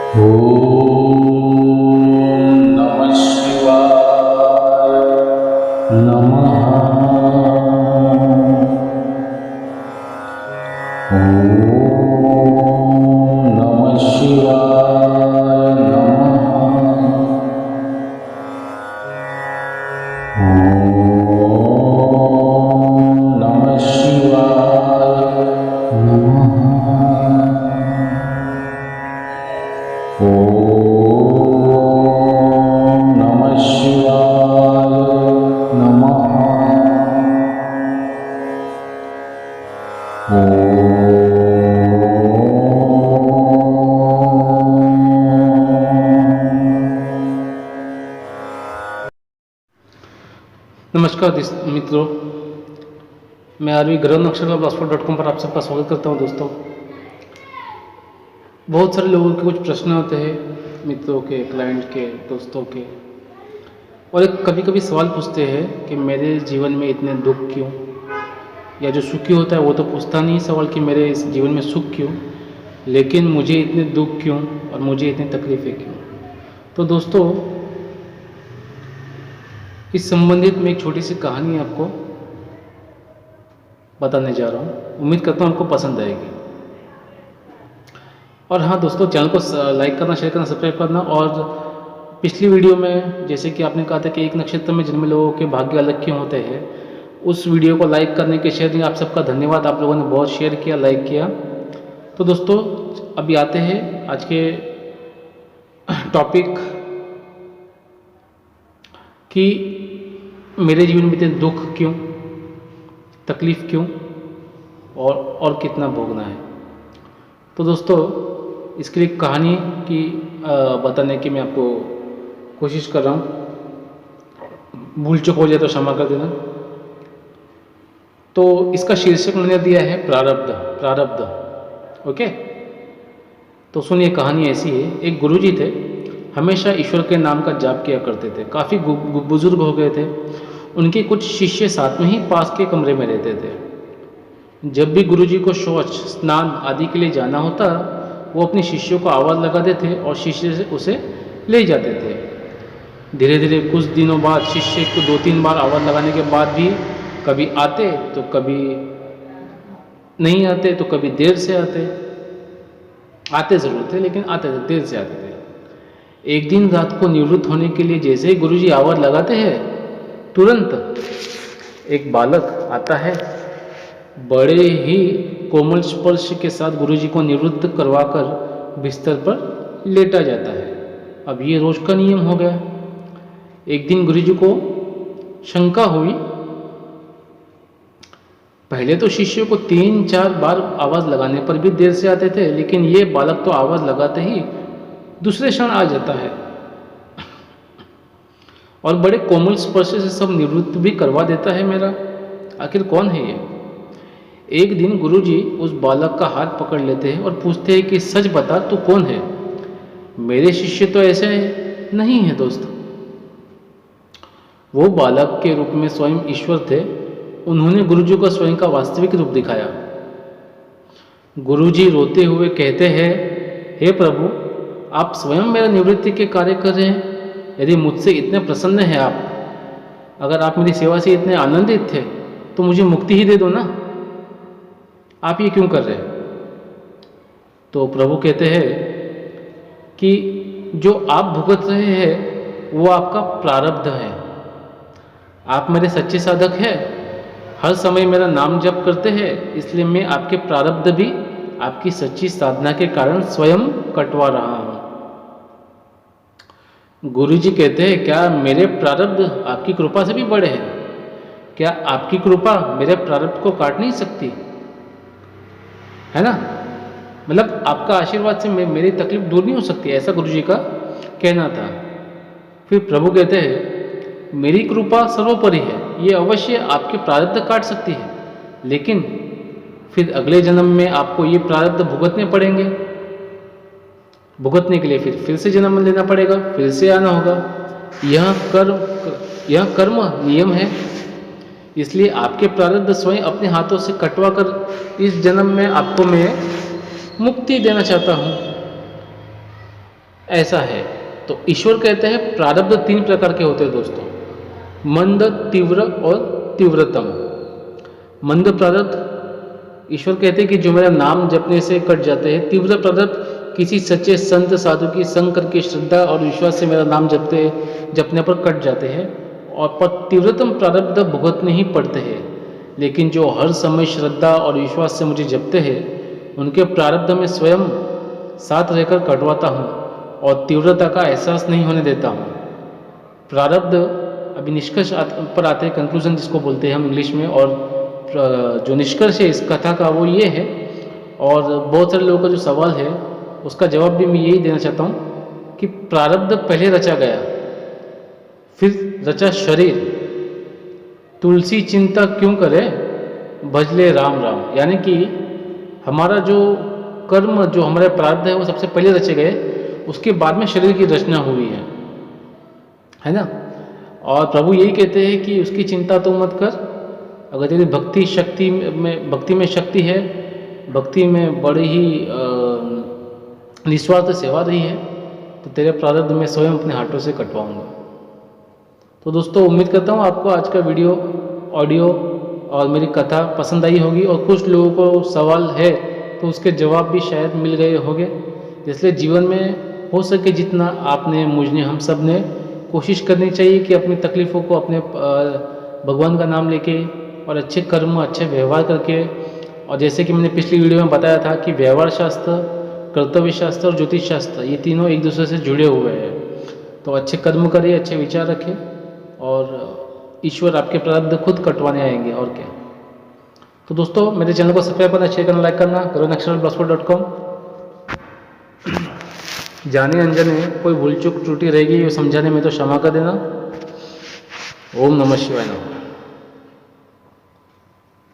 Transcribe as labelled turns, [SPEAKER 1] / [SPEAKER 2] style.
[SPEAKER 1] ओम नमः शिवाय नमः। ओम नमः शिवाय नमः। ओम नमः शिवाय नमः। ओम नमः शिवाय नमः।
[SPEAKER 2] नमस्कार मित्रों, मैं आरवी ग्रह नक्षत्र blogspot.com पर आप सबका स्वागत करता हूं। दोस्तों, बहुत सारे लोगों के कुछ प्रश्न होते हैं, मित्रों के, क्लाइंट के, दोस्तों के, और एक कभी कभी सवाल पूछते हैं कि मेरे जीवन में इतने दुख क्यों, या जो सुखी होता है वो तो पूछता नहीं सवाल कि मेरे इस जीवन में सुख क्यों, लेकिन मुझे इतने दुख क्यों और मुझे इतनी तकलीफ़ें क्यों। तो दोस्तों, इस संबंधित में एक छोटी सी कहानी आपको बताने जा रहा हूँ। उम्मीद करता हूँ आपको पसंद आएगी। और हाँ दोस्तों, चैनल को लाइक करना, शेयर करना, सब्सक्राइब करना। और पिछली वीडियो में जैसे कि आपने कहा था कि एक नक्षत्र में जन्मे लोगों के भाग्य अलग क्यों होते हैं, उस वीडियो को लाइक करने के, शेयर करने, आप सबका धन्यवाद। आप लोगों ने बहुत शेयर किया, लाइक किया। तो दोस्तों, अभी आते हैं आज के टॉपिक कि मेरे जीवन में इतने दुख क्यों, तकलीफ़ क्यों और कितना भोगना है। तो दोस्तों, इसके लिए कहानी की बताने की मैं आपको कोशिश कर रहा हूँ। भूल चूक हो जाए तो क्षमा कर देना। तो इसका शीर्षक मैंने दिया है प्रारब्ध। प्रारब्ध, ओके। तो सुनिए, कहानी ऐसी है। एक गुरुजी थे, हमेशा ईश्वर के नाम का जाप किया करते थे। काफ़ी बुजुर्ग हो गए थे। उनके कुछ शिष्य साथ में ही पास के कमरे में रहते थे। जब भी गुरुजी को शौच, स्नान आदि के लिए जाना होता, वो अपने शिष्यों को आवाज़ लगाते थे और शिष्य से उसे ले जाते थे। धीरे धीरे कुछ दिनों बाद शिष्य को 2-3 बार आवाज़ लगाने के बाद भी कभी आते तो कभी नहीं आते, तो कभी देर से आते। आते ज़रूर थे, लेकिन आते थे, देर से आते थे। एक दिन रात को निवृत्त होने के लिए जैसे ही गुरुजी आवाज़ लगाते हैं, तुरंत एक बालक आता है। बड़े ही कोमल स्पर्श के साथ गुरुजी को निवृत्त करवाकर बिस्तर पर लेटा जाता है। अब ये रोज का नियम हो गया। एक दिन गुरुजी को शंका हुई। पहले तो शिष्यों को 3-4 बार आवाज़ लगाने पर भी देर से आते थे, लेकिन ये बालक तो आवाज़ लगाते ही दूसरे क्षण आ जाता है और बड़े कोमल स्पर्श से सब निवृत्त भी करवा देता है मेरा। आखिर कौन है ये? एक दिन गुरुजी उस बालक का हाथ पकड़ लेते हैं और पूछते हैं कि सच बता, तू कौन है? मेरे शिष्य तो ऐसे नहीं है दोस्त। वो बालक के रूप में स्वयं ईश्वर थे। उन्होंने गुरुजी को स्वयं का वास्तविक रूप दिखाया। गुरुजी रोते हुए कहते हैं, हे प्रभु, आप स्वयं मेरा निवृत्ति के कार्य कर रहे हैं। यदि मुझसे इतने प्रसन्न हैं आप, अगर आप मेरी सेवा से इतने आनंदित थे, तो मुझे मुक्ति ही दे दो ना। आप ये क्यों कर रहे हैं? तो प्रभु कहते हैं कि जो आप भुगत रहे हैं वो आपका प्रारब्ध है। आप मेरे सच्चे साधक हैं, हर समय मेरा नाम जप करते हैं, इसलिए मैं आपके प्रारब्ध भी आपकी सच्ची साधना के कारण स्वयं कटवा रहा हूँ। गुरुजी कहते हैं, क्या मेरे प्रारब्ध आपकी कृपा से भी बड़े हैं? क्या आपकी कृपा मेरे प्रारब्ध को काट नहीं सकती? है ना? मतलब आपका आशीर्वाद से मेरी तकलीफ दूर नहीं हो सकती, ऐसा गुरुजी का कहना था। फिर प्रभु कहते हैं, मेरी कृपा सर्वोपरि है, ये अवश्य आपके प्रारब्ध काट सकती है, लेकिन फिर अगले जन्म में आपको ये प्रारब्ध भुगतने पड़ेंगे। भुगतने के लिए फिर से जन्म लेना पड़ेगा, फिर से आना होगा। यह कर्म नियम है। इसलिए आपके प्रारब्ध स्वयं अपने हाथों से कटवा कर इस जन्म में आपको मैं मुक्ति देना चाहता हूँ। ऐसा है। तो ईश्वर कहते हैं प्रारब्ध 3 प्रकार के होते हैं दोस्तों, मंद, तीव्र और तीव्रतम। मंद प्रारब्ध ईश्वर कहते हैं कि जो मेरा नाम जपने से कट जाते हैं। तीव्र प्रारब्ध किसी सच्चे संत साधु की संग करके श्रद्धा और विश्वास से मेरा नाम जपने पर कट जाते हैं। और पर तीव्रतम प्रारब्ध भुगतने ही पड़ते हैं, लेकिन जो हर समय श्रद्धा और विश्वास से मुझे जपते हैं उनके प्रारब्ध में स्वयं साथ रहकर कटवाता हूँ और तीव्रता का एहसास नहीं होने देता हूँ। प्रारब्ध अभी निष्कर्ष पर आते हैं, कंक्लूजन जिसको बोलते हैं हम इंग्लिश में। और जो निष्कर्ष है इस कथा का वो ये है, और बहुत सारे लोगों का जो सवाल है उसका जवाब भी मैं यही देना चाहता हूँ कि प्रारब्ध पहले रचा गया, फिर रचा शरीर। तुलसी चिंता क्यों करे, भजले राम राम। यानी कि हमारा जो कर्म, जो हमारे प्रारब्ध है वो सबसे पहले रचे गए, उसके बाद में शरीर की रचना हुई है ना। और प्रभु यही कहते हैं कि उसकी चिंता तो मत कर, अगर तेरी भक्ति में शक्ति है, भक्ति में बड़ी ही निस्वार्थ सेवा रही है, तो तेरे प्रारब्ध में स्वयं अपने हाथों से कटवाऊंगा। तो दोस्तों उम्मीद करता हूँ आपको आज का वीडियो, ऑडियो और मेरी कथा पसंद आई होगी। और कुछ लोगों को सवाल है तो उसके जवाब भी शायद मिल गए होंगे। इसलिए जीवन में हो सके जितना आपने, मुझने, हम सब ने कोशिश करनी चाहिए कि अपनी तकलीफ़ों को अपने भगवान का नाम लेके और अच्छे कर्म, अच्छे व्यवहार करके, और जैसे कि मैंने पिछली वीडियो में बताया था कि व्यवहार शास्त्र, कर्तव्य शास्त्र और ज्योतिष शास्त्र ये तीनों एक दूसरे से जुड़े हुए हैं। तो अच्छे कर्म करिए, अच्छे विचार रखें और ईश्वर आपके प्रारब्ध खुद कटवाने आएंगे, और क्या। तो दोस्तों मेरे चैनल को सब्सक्राइब करना, शेयर करना, लाइक करना, growthnaturalblogspot.com। जाने अनजाने कोई भूल चूक त्रुटि रहेगी वो समझाने में तो क्षमा कर देना। ओम नमः शिवाय नमः।